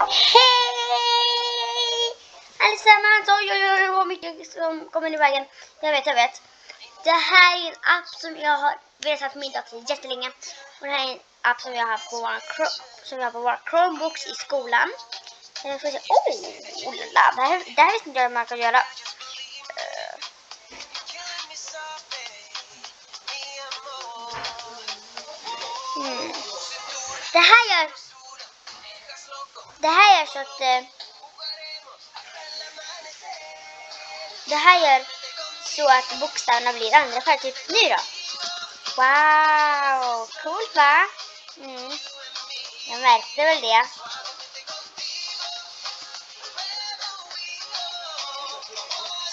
Hej allesammans! Oj, vad mycket som kommer i vägen. Jag vet. Det här är en app som jag har vetat på min dator jättelänge. Och det här är en app som jag har på våra Chromebooks i skolan. Får se. Det här visste inte jag hur man kan göra. Det här gör så att det här gör så att bokstäverna blir andra färger, typ nu då. Wow, coolt va? Jag märkte väl det.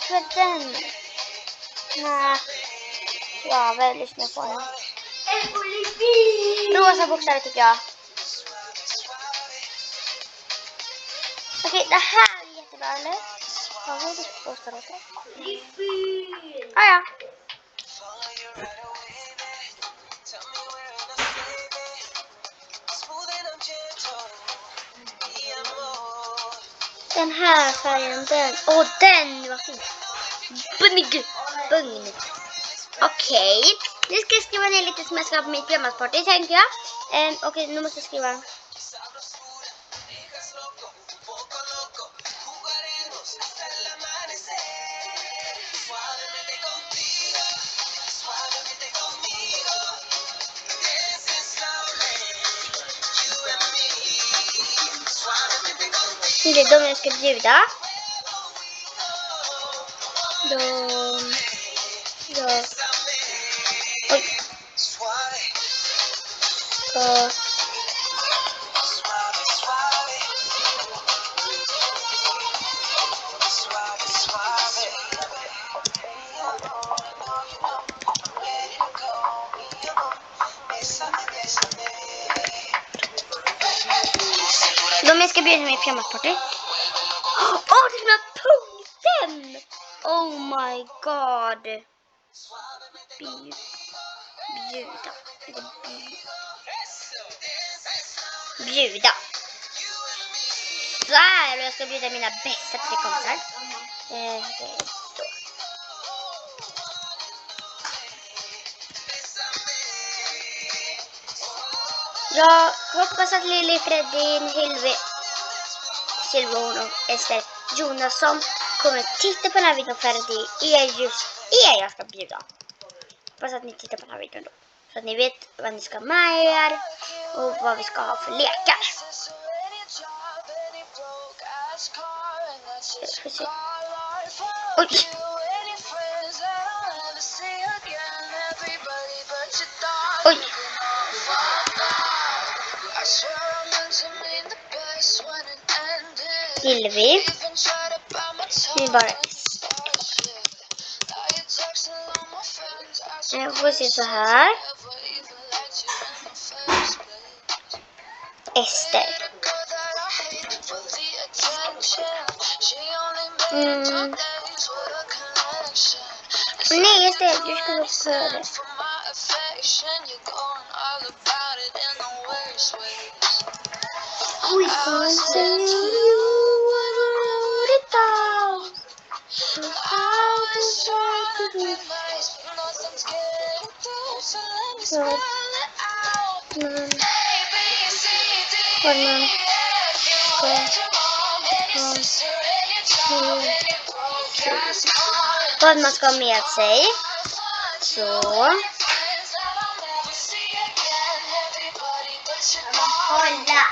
Ska den? Nej. Ja, väl lyssna på den. Rosa bokstäver tycker jag. Okej, det här är jättebra, eller? Vad har du rosa? Ja. Den här färgen, den var fin. Bung. Okej. Nu ska jag skriva ner lite som jag ska på mitt pyamasparty, tänker jag. Okej, nu måste jag skriva. Det är de jag ska bjuda. De jag ska bjuda mig i pyamasparty. Det är den punkten! Oh my god. Bjuda. Så här, och jag ska bjuda mina bästa 3 kompisar. Jag hoppas att Lili, Fredin, Hilvi, Silvon och Ester Jonasson kommer titta på den här videon, för det är just jag ska bjuda. Hoppas att ni tittar på den här videon då, så att ni vet vad ni ska med er och vad vi ska ha för lekar. Oj. Silvi. Det är bara jag får se så här. Ester. Nej, Ester, du ska gå före. Vad man ska ha med sig. Så. Hålla.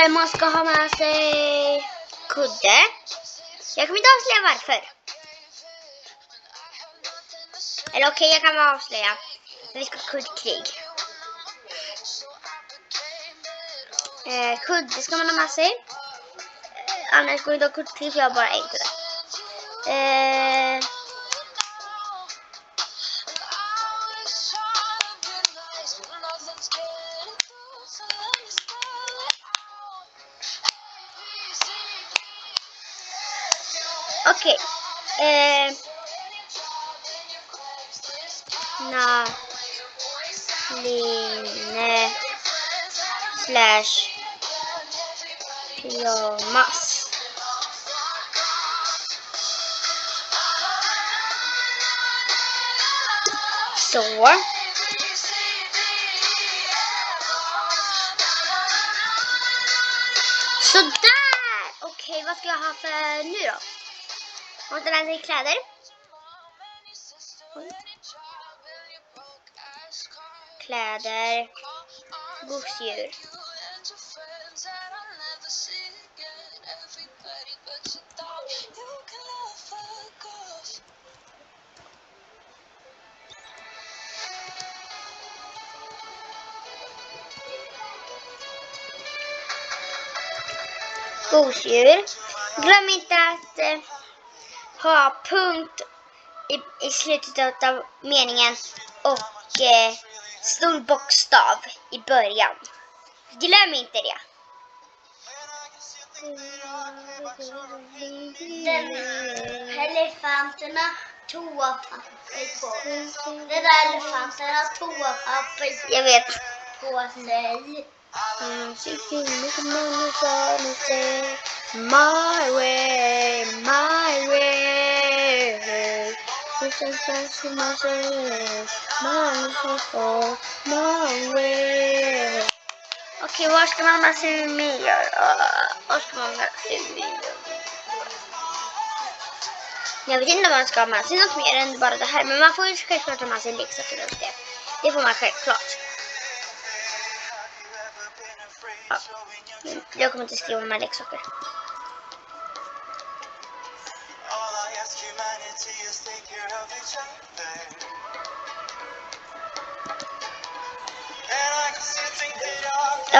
Man ska ha med sig kudde. Jag kommer inte avslöja varför. Eller okej, jag kan bara avslöja. Vi ska ha kuddkrig. Kudde ska man ha med sig. Annars går det att kuddkrig, för jag har bara en kudde. Okej. linne slash pyamas. Så. Sådär! Okej, vad ska jag ha för nu då? Måste lära sig kläder. Kläder. Gosedjur. Gosedjur. Glöm inte att ha punkt i slutet av meningen och stor bokstav i början. Glöm inte det. Elefanterna toapapper på. Det där elefanterna toapapper. Jag vet. På sig. My way, my way. Okej, var ska mamma se mer? Var ska mamma se mer? Jag vet inte om man ska ha med sig något mer än bara det här. Men man får ju självklart ha med sig leksaker och det. Det får man självklart. Ja. Jag kommer inte skriva med leksaker.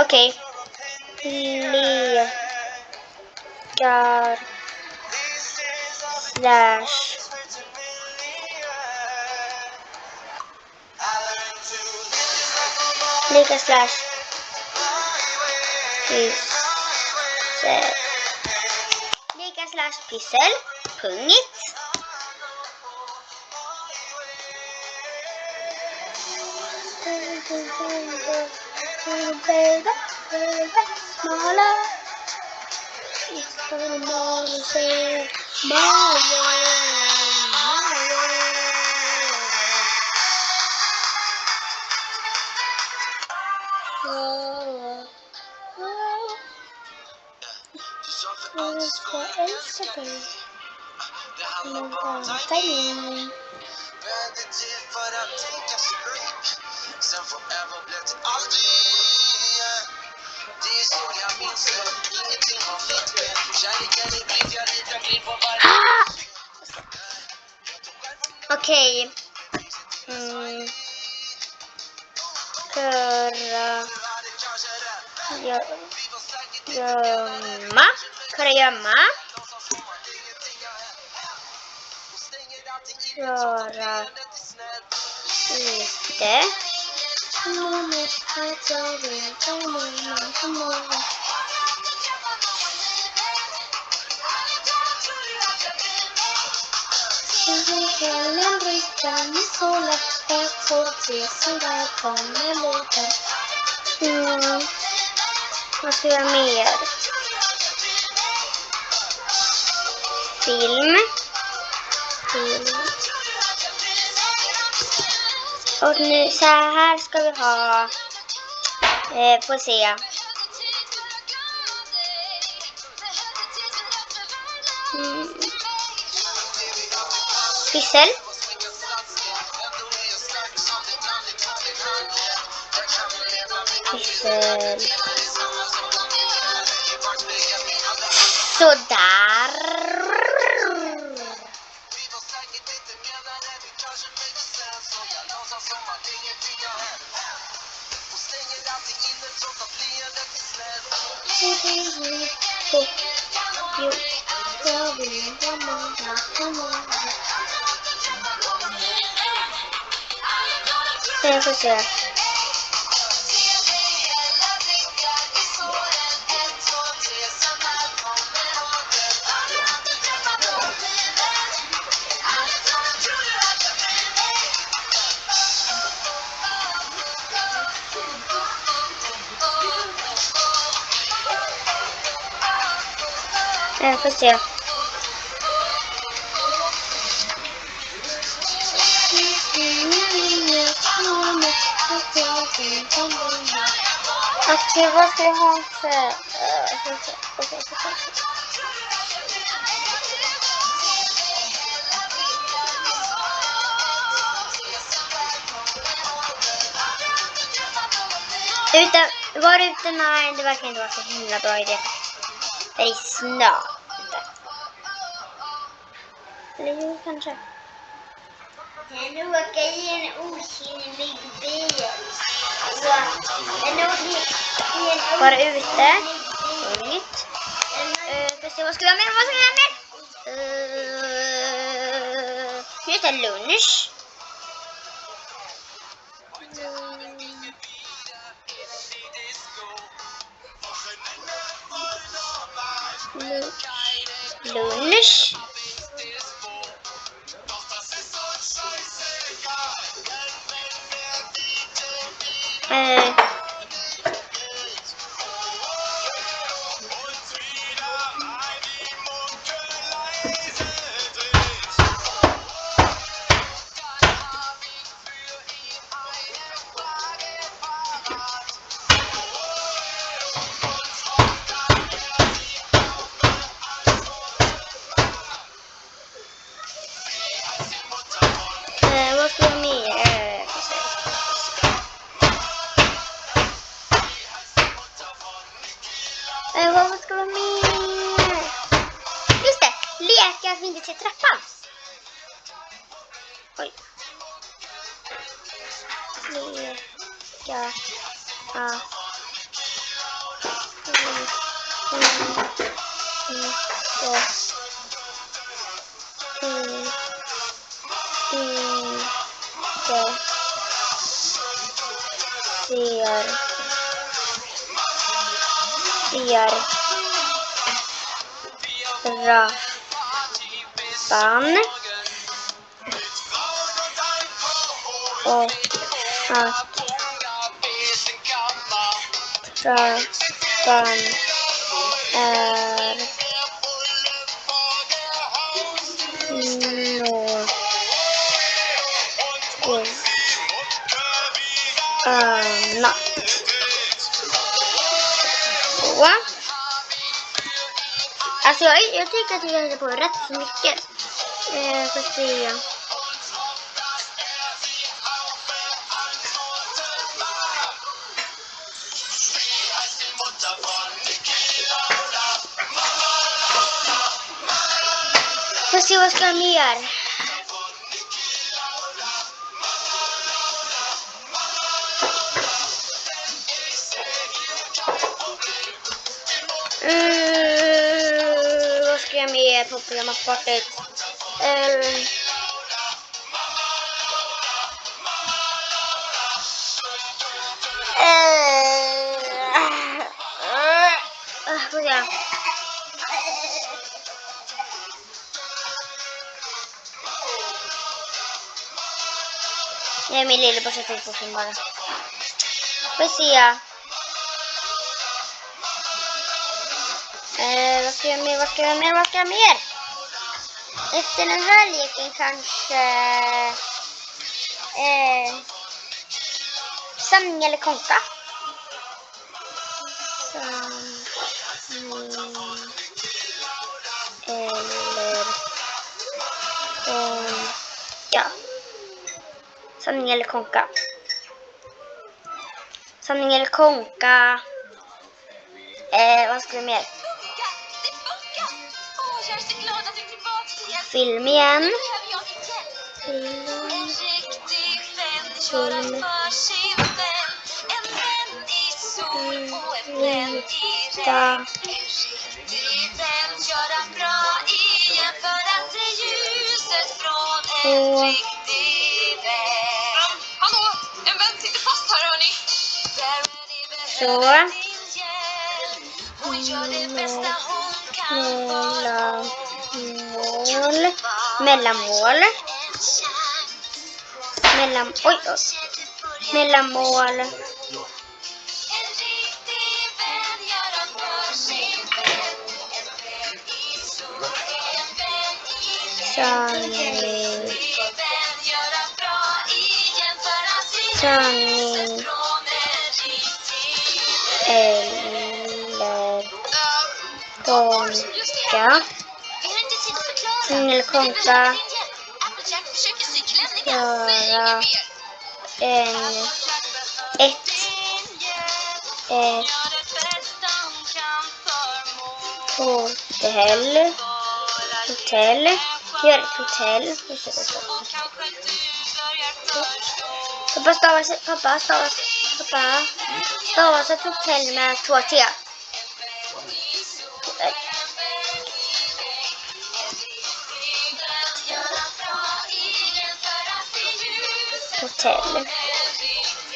Okej. Lekar slash leka slash pyssel. Leka slash pyssel. Punkt. Smala. Sen forever blev till aldrig. Det är så jag minns det. Ingenting har flytt med. Kärleken är blind, jag litar glid på varje. Okej. Kurragömma. Köra ute. Vad ska jag mer? Film. Och nu så här ska vi ha. Får se. Pyssel. Pyssel. Sådär. Jag får se. Får se. Okej, vad ska jag ha för... Var ute? Nej, det verkar inte vara så himla bra idé. Det är snö ute. Eller jo, kanske. Jag råkar i en osynlig bil. Bara ute. Inget. Får se, vad ska jag med? Nu är det lunch. Lunch. Vad ska jag med? Vad ska jag med? Just det, leka att vi inte ser trappan. Oj. Leka att ser trappan och att trappan är annat. Så. Alltså jag tycker att jag hittar på rätt så mycket. Får se. Får se, vad ska jag mer? Vad ska jag med på pyjamaspartyt? Får se. Nej, min lillebror sätter på film bara. Får se. Vad ska jag mer? Efter den här leken kanske samling eller konka. Samling eller konka. Vad ska vi mer? Film igen. Mellanmål. sanning eller konka. Sanning eller konka. Göra ett hotell. Gör ett hotell. Pappa stavas ett hotell med 2 T. Hotell.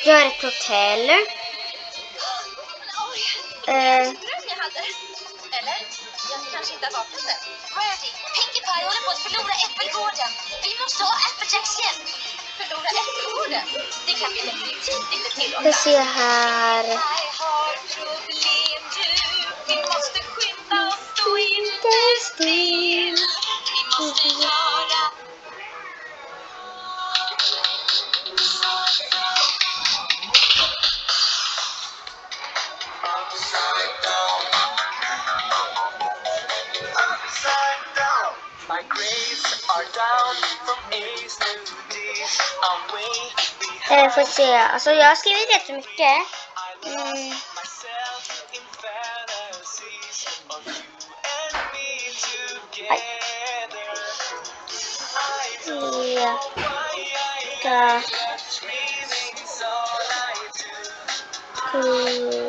Gör ett hotell. Eller? Jag kanske inte har vaknat än. Ready. Pinkie Pie håller på att förlora äppelgården. Vi måste ha Applejacks hjälp. Förlora äppelgården? Det kan vi definitivt inte tillåta. Vi ser här. Jag har problem du. Vi måste skynda oss stå inte still. Vi måste göra. My grades are down from A's to D's. I'm way behind. Får se. Alltså jag har skrivit rätt så mycket. Myself in fantasies of you and me together. I don't know why I dreaming's all I do.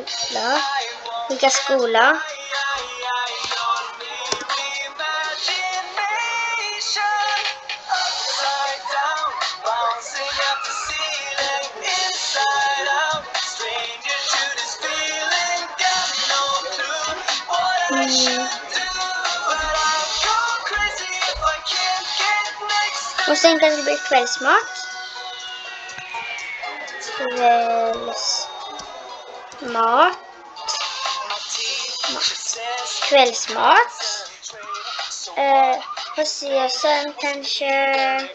Skola. Vilka skola? Och sen kan det bli kvällsmat. Kvällsmat. Får se sen kanske.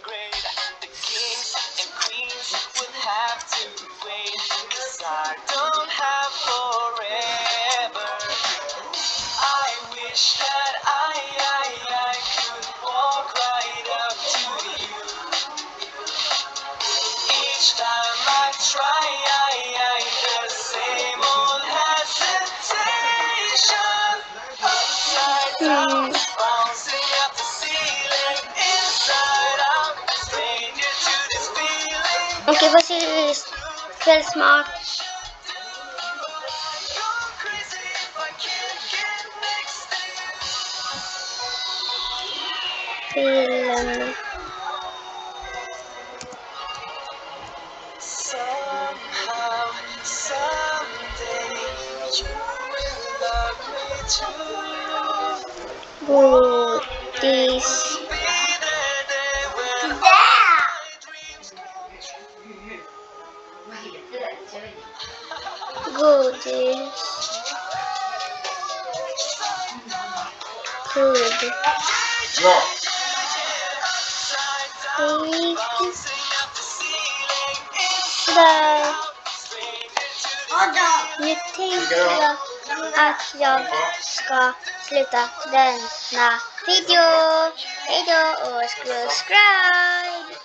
Okej, vad säger kvällsmat? Film. Somehow, someday, you will love me too. Godis. Godis. Good. Där. Nu tänkte jag att jag ska sluta denna video. Hejdå och subscribe!